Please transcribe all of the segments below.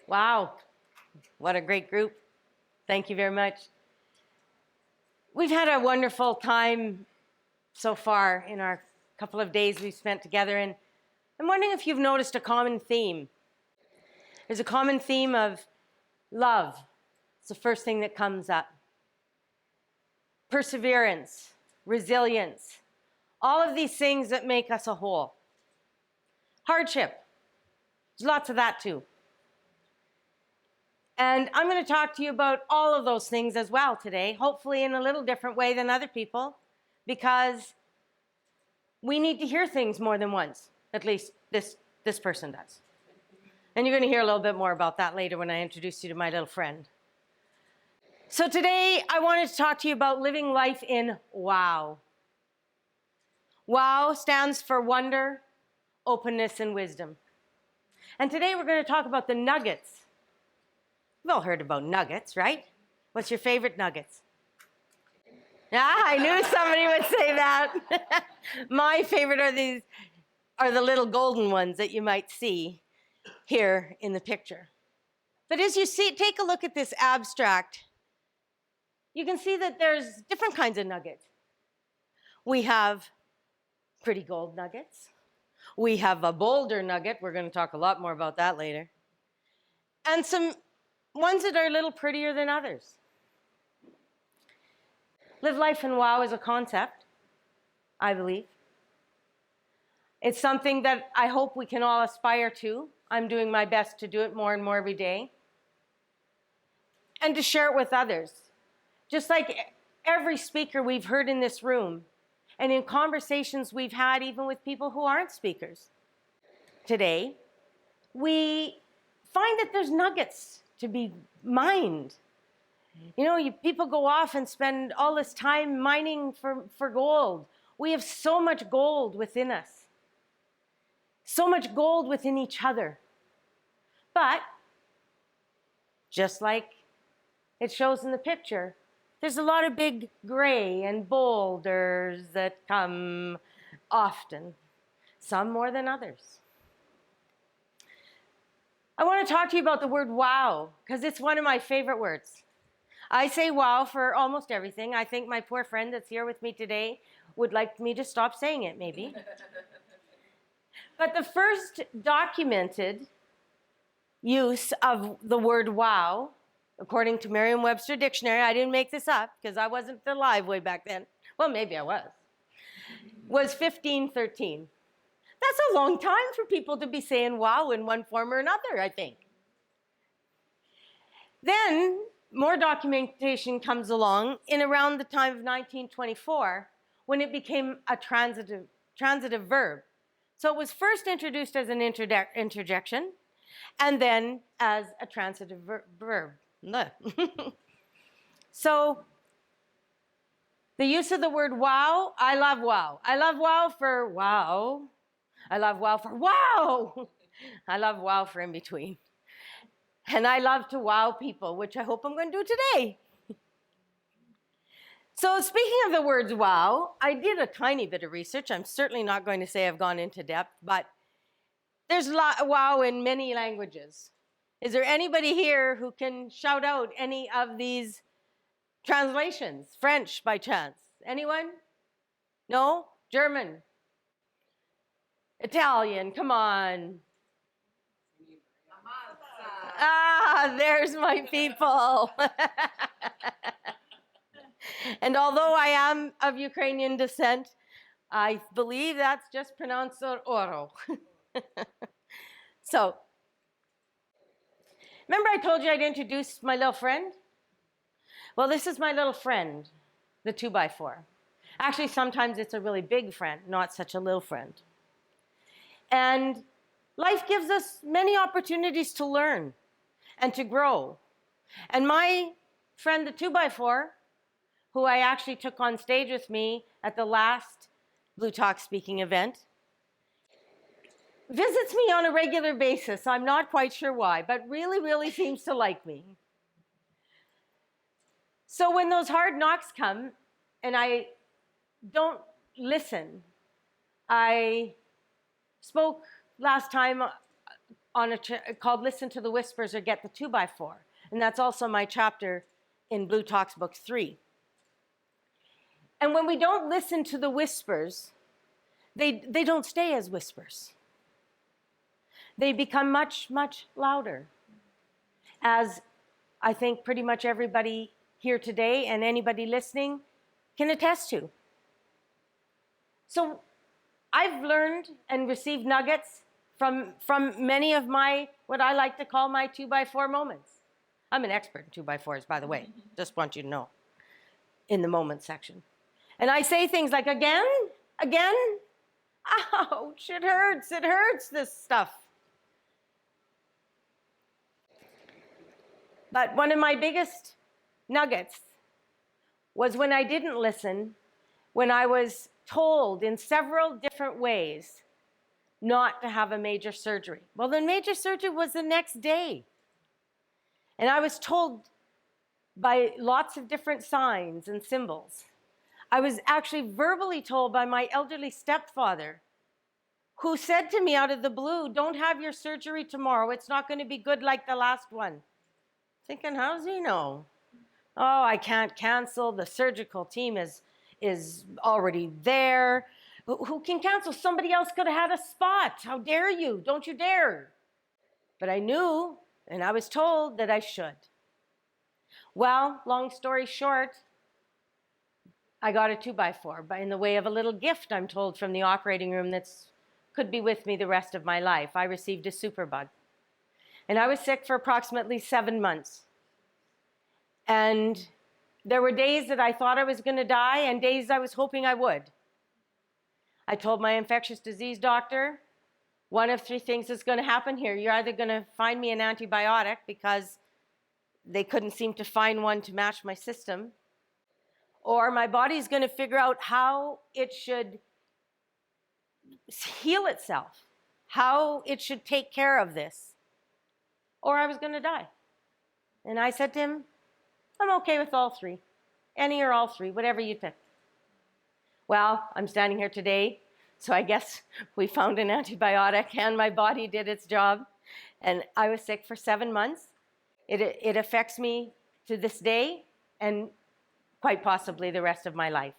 Wow, what a great group. Thank you very much. We've had a wonderful time so far in our couple of days we've spent together, and I'm wondering if you've noticed a common theme. There's a common theme of love. It's the first thing that comes up. Perseverance, resilience, all of these things that make us a whole. Hardship, there's lots of that too. And I'm going to talk to you about all of those things as well today, hopefully in a little different way than other people, because we need to hear things more than once. At least this person does. And you're going to hear a little bit more about that later when I introduce you to my little friend. So today I wanted to talk to you about living life in WOW. WOW stands for wonder, openness, and wisdom. And today we're going to talk about the nuggets. You've all heard about nuggets, right? What's your favorite nuggets? I knew somebody would say that. My favorite are the little golden ones that you might see here in the picture. But as you see, take a look at this abstract, you can see that there's different kinds of nuggets. We have pretty gold nuggets. We have a bolder nugget. We're going to talk a lot more about that later. And some ones that are a little prettier than others. Live life in WOW is a concept, I believe. It's something that I hope we can all aspire to. I'm doing my best to do it more and more every day. And to share it with others. Just like every speaker we've heard in this room, and in conversations we've had even with people who aren't speakers today, we find that there's nuggets to be mined. You know, people go off and spend all this time mining for gold. We have so much gold within us. So much gold within each other. But, just like it shows in the picture, there's a lot of big gray and boulders that come often, some more than others. I want to talk to you about the word WOW, because it's one of my favorite words. I say WOW for almost everything. I think my poor friend that's here with me today would like me to stop saying it, maybe. But the first documented use of the word WOW, according to Merriam-Webster Dictionary, I didn't make this up because I wasn't alive way back then. Well, maybe I was 1513. That's a long time for people to be saying wow in one form or another, I think. Then more documentation comes along in around the time of 1924 when it became a transitive verb. So it was first introduced as an interjection and then as a transitive verb. So the use of the word wow, I love wow. I love wow for wow. I love wow for wow. I love wow for in between. And I love to wow people, which I hope I'm going to do today. So speaking of the words wow, I did a tiny bit of research. I'm certainly not going to say I've gone into depth, but there's wow in many languages. Is there anybody here who can shout out any of these translations? French, by chance? Anyone? No? German? Italian, come on. There's my people. And although I am of Ukrainian descent, I believe that's just pronounced oro. So, remember I told you I'd introduce my little friend? Well, this is my little friend, the 2x4. Actually, sometimes it's a really big friend, not such a little friend. And life gives us many opportunities to learn and to grow. And my friend, the 2x4, who I actually took on stage with me at the last Blue Talk speaking event, visits me on a regular basis. I'm not quite sure why, but really seems to like me. So when those hard knocks come and I don't listen, I spoke last time called Listen to the Whispers or Get the 2x4. And that's also my chapter in Blue Talks Book 3. And when we don't listen to the whispers, they don't stay as whispers. They become much, much louder. As I think pretty much everybody here today and anybody listening can attest to. So I've learned and received nuggets from many of my, what I like to call my 2x4 moments. I'm an expert in 2x4s, by the way. Just want you to know, in the moment section. And I say things like, again, ouch, it hurts, this stuff. But one of my biggest nuggets was when I didn't listen, when I was told in several different ways not to have a major surgery. Well, the major surgery was the next day. And I was told by lots of different signs and symbols. I was actually verbally told by my elderly stepfather, who said to me out of the blue, don't have your surgery tomorrow. It's not going to be good like the last one. Thinking, how does he know? Oh, I can't cancel. The surgical team is already there. Who can cancel? Somebody else could have had a spot. How dare you? Don't you dare. But I knew, and I was told that I should. Well, long story short, I got a 2x4, but in the way of a little gift, I'm told, from the operating room that could be with me the rest of my life. I received a superbug. And I was sick for approximately 7 months. And there were days that I thought I was going to die and days I was hoping I would. I told my infectious disease doctor, one of 3 things is going to happen here. You're either going to find me an antibiotic because they couldn't seem to find one to match my system, or my body's going to figure out how it should heal itself, how it should take care of this, or I was going to die. And I said to him, I'm okay with all 3. Any or all 3, whatever you pick. Well, I'm standing here today, so I guess we found an antibiotic and my body did its job. And I was sick for 7 months. It affects me to this day and quite possibly the rest of my life.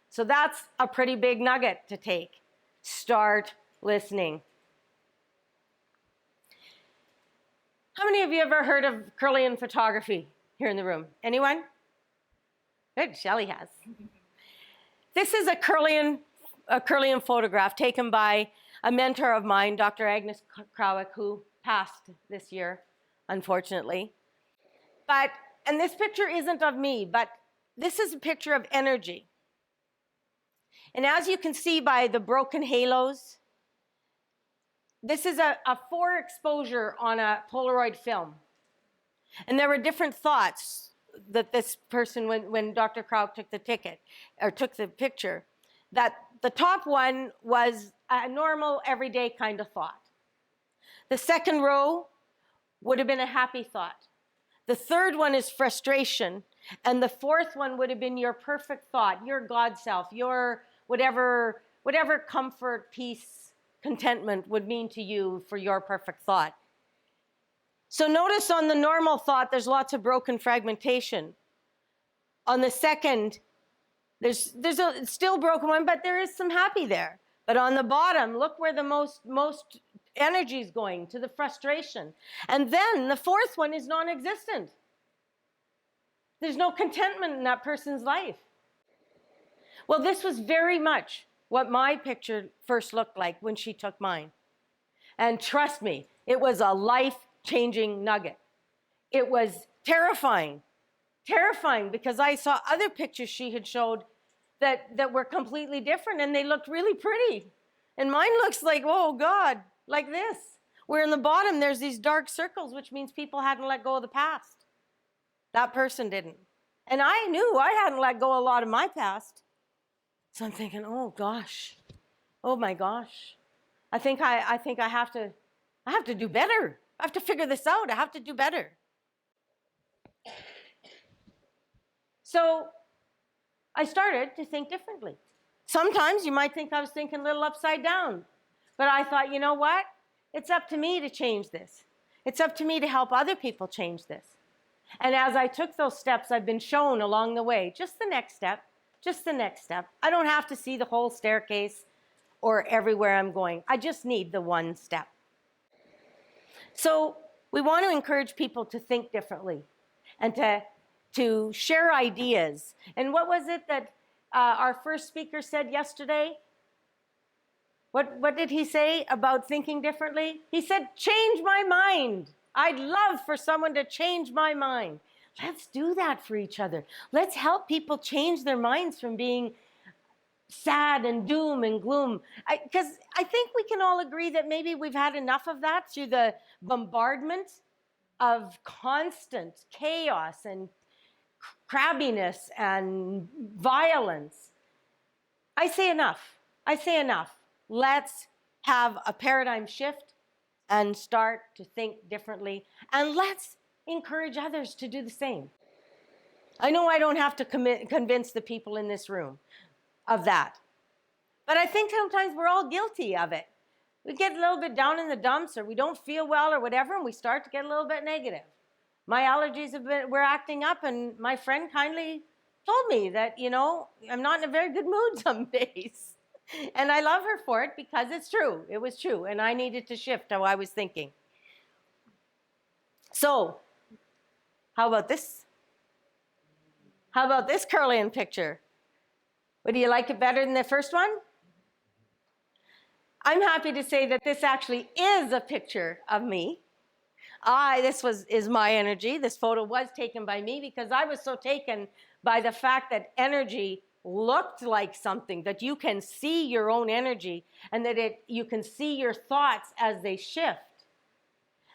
So that's a pretty big nugget to take. Start listening. How many of you ever heard of Kirlian photography here in the room? Anyone? Good, Shelley has. This is a Kirlian photograph taken by a mentor of mine, Dr. Agnes Krawick, who passed this year, unfortunately. And this picture isn't of me, but this is a picture of energy. And as you can see by the broken halos, this is a 4 exposure on a Polaroid film. And there were different thoughts that this person, when Dr. Krawick took the picture, that the top one was a normal, everyday kind of thought. The second row would have been a happy thought. The third one is frustration. And the fourth one would have been your perfect thought, your God self, your whatever comfort, peace, contentment would mean to you for your perfect thought. So notice on the normal thought, there's lots of broken fragmentation. On the second, there's a still broken one, but there is some happy there. But on the bottom, look where the most energy is going, to the frustration. And then the fourth one is non-existent. There's no contentment in that person's life. Well, this was very much what my picture first looked like when she took mine. And trust me, it was a life-changing nugget. It was terrifying because I saw other pictures she had showed that were completely different and they looked really pretty. And mine looks like, oh God, like this. Where in the bottom there's these dark circles, which means people hadn't let go of the past. That person didn't. And I knew I hadn't let go a lot of my past. So I'm thinking, oh gosh, oh my gosh. I think I have to do better. I have to figure this out. I have to do better. So I started to think differently. Sometimes you might think I was thinking a little upside down. But I thought, you know what? It's up to me to change this. It's up to me to help other people change this. And as I took those steps, I've been shown along the way, just the next step, just the next step. I don't have to see the whole staircase or everywhere I'm going. I just need the one step. So we want to encourage people to think differently and to share ideas. And what was it that our first speaker said yesterday? What did he say about thinking differently? He said, change my mind. I'd love for someone to change my mind. Let's do that for each other. Let's help people change their minds from being sad and doom and gloom. Because I think we can all agree that maybe we've had enough of that through the bombardment of constant chaos and crabbiness and violence. I say enough. I say enough. Let's have a paradigm shift and start to think differently. And let's encourage others to do the same. I know I don't have to convince the people in this room of that. But I think sometimes we're all guilty of it. We get a little bit down in the dumps, or we don't feel well or whatever, and we start to get a little bit negative. My allergies were acting up, and my friend kindly told me that, I'm not in a very good mood some days. And I love her for it because it's true. It was true. And I needed to shift how I was thinking. So, how about this? How about this curly picture? Would you like it better than the first one? I'm happy to say that this actually is a picture of me. This is my energy. This photo was taken by me because I was so taken by the fact that energy looked like something, that you can see your own energy and that you can see your thoughts as they shift,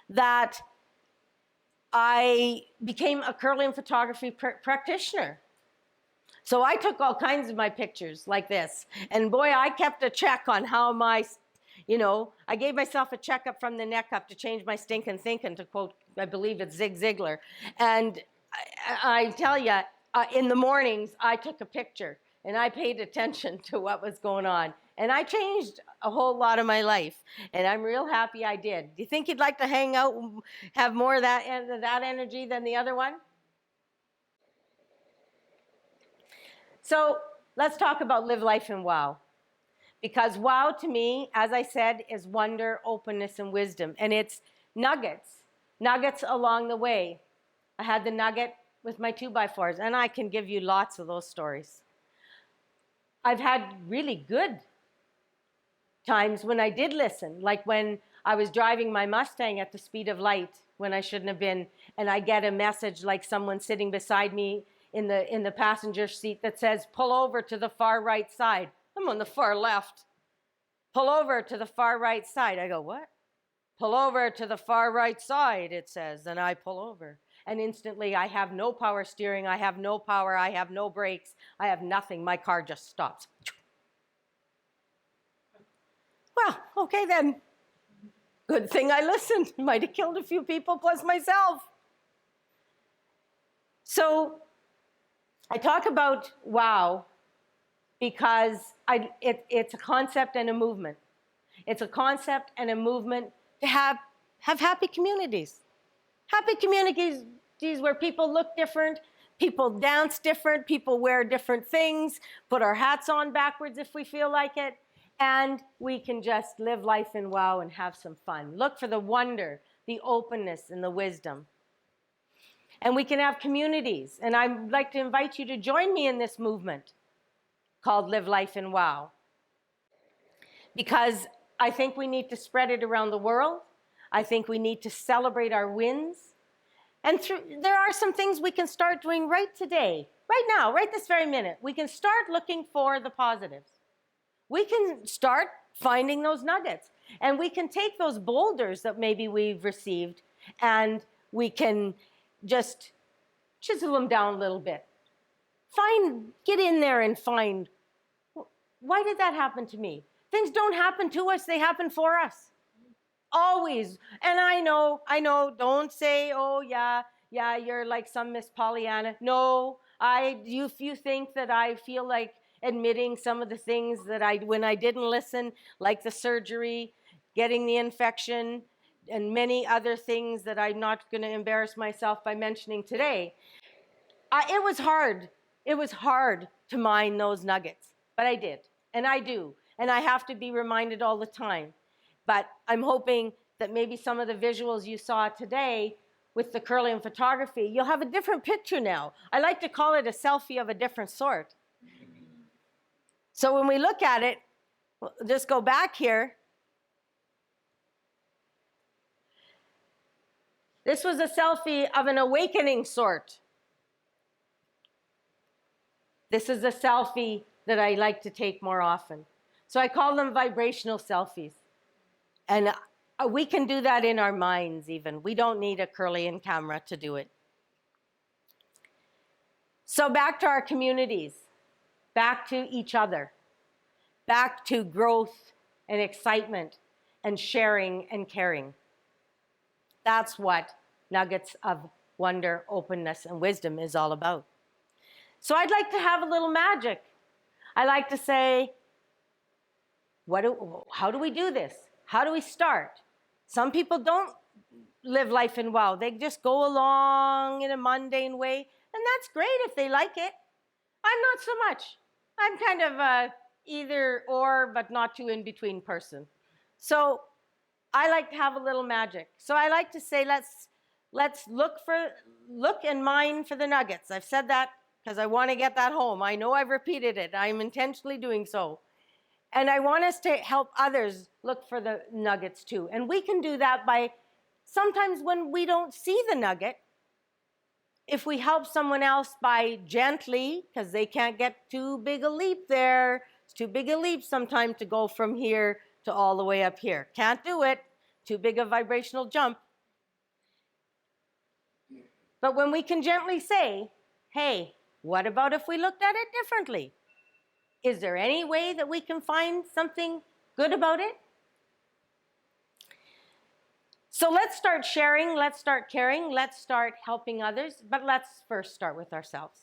that I became a curling photography practitioner. So I took all kinds of my pictures like this. And boy, I kept a check on how I gave myself a checkup from the neck up to change my stinking thinking, to quote, I believe it's Zig Ziglar. And I tell you, in the mornings, I took a picture and I paid attention to what was going on. And I changed a whole lot of my life. And I'm real happy I did. Do you think you'd like to hang out and have more of that energy than the other one? So let's talk about live life in wow. Because wow to me, as I said, is wonder, openness, and wisdom. And it's nuggets along the way. I had the nugget with my 2x4s, and I can give you lots of those stories. I've had really good times when I did listen, like when I was driving my Mustang at the speed of light when I shouldn't have been, and I get a message like someone sitting beside me in the passenger seat that says, pull over to the far right side. I'm on the far left. Pull over to the far right side. I go, what? Pull over to the far right side, it says, and I pull over. And instantly I have no power steering, I have no power, I have no brakes, I have nothing. My car just stops. Well, okay then. Good thing I listened. Might have killed a few people plus myself. So I talk about wow because it's a concept and a movement. It's a concept and a movement to have happy communities. Happy communities where people look different, people dance different, people wear different things, put our hats on backwards if we feel like it, and we can just live life in wow and have some fun. Look for the wonder, the openness, and the wisdom. And we can have communities, and I'd like to invite you to join me in this movement called Live Life in Wow. Because I think we need to spread it around the world. I think we need to celebrate our wins. And there are some things we can start doing right today, right now, right this very minute. We can start looking for the positives. We can start finding those nuggets. And we can take those boulders that maybe we've received and we can just chisel them down a little bit. Get in there and find, why did that happen to me? Things don't happen to us, they happen for us. Always. And I know, don't say, oh yeah, you're like some Miss Pollyanna. No, if you think that I feel like admitting some of the things that when I didn't listen, like the surgery, getting the infection, and many other things that I'm not going to embarrass myself by mentioning today. It was hard. It was hard to mine those nuggets, but I did, and I do, and I have to be reminded all the time. But I'm hoping that maybe some of the visuals you saw today with the Kirlian photography, you'll have a different picture now. I like to call it a selfie of a different sort. So when we look at it, just go back here. This was a selfie of an awakening sort. This is a selfie that I like to take more often. So I call them vibrational selfies. And we can do that in our minds even. We don't need a Kirlian camera to do it. So back to our communities, back to each other, back to growth and excitement and sharing and caring. That's what Nuggets of Wonder, Openness, and Wisdom is all about. So I'd like to have a little magic. I like to say, how do we do this? How do we start? Some people don't live life in wow. They just go along in a mundane way, and that's great if they like it. I'm not so much. I'm kind of a either or, but not too in between person. So I like to have a little magic. So I like to say, let's look and mine for the nuggets. I've said that because I want to get that home. I know I've repeated it. I'm intentionally doing so. And I want us to help others look for the nuggets too. And we can do that by sometimes when we don't see the nugget, if we help someone else by gently, because they can't get too big a leap there. It's too big a leap sometimes to go from here to all the way up here. Can't do it. Too big a vibrational jump. But when we can gently say, hey, what about if we looked at it differently? Is there any way that we can find something good about it? So let's start sharing, let's start caring, let's start helping others, but let's first start with ourselves.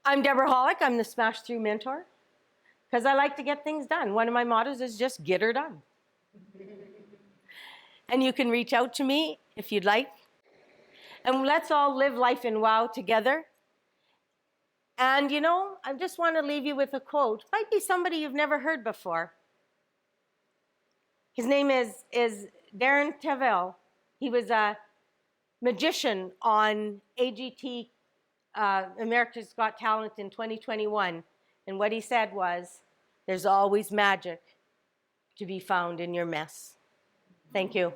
I'm Debora Hollick, I'm the Smash Through Mentor, because I like to get things done. One of my mottos is just get her done. And you can reach out to me if you'd like. And let's all live life in wow together. And you know, I just want to leave you with a quote. Might be somebody you've never heard before. His name is Darren Tevell. He was a magician on AGT, America's Got Talent in 2021. And what he said was, there's always magic to be found in your mess. Thank you.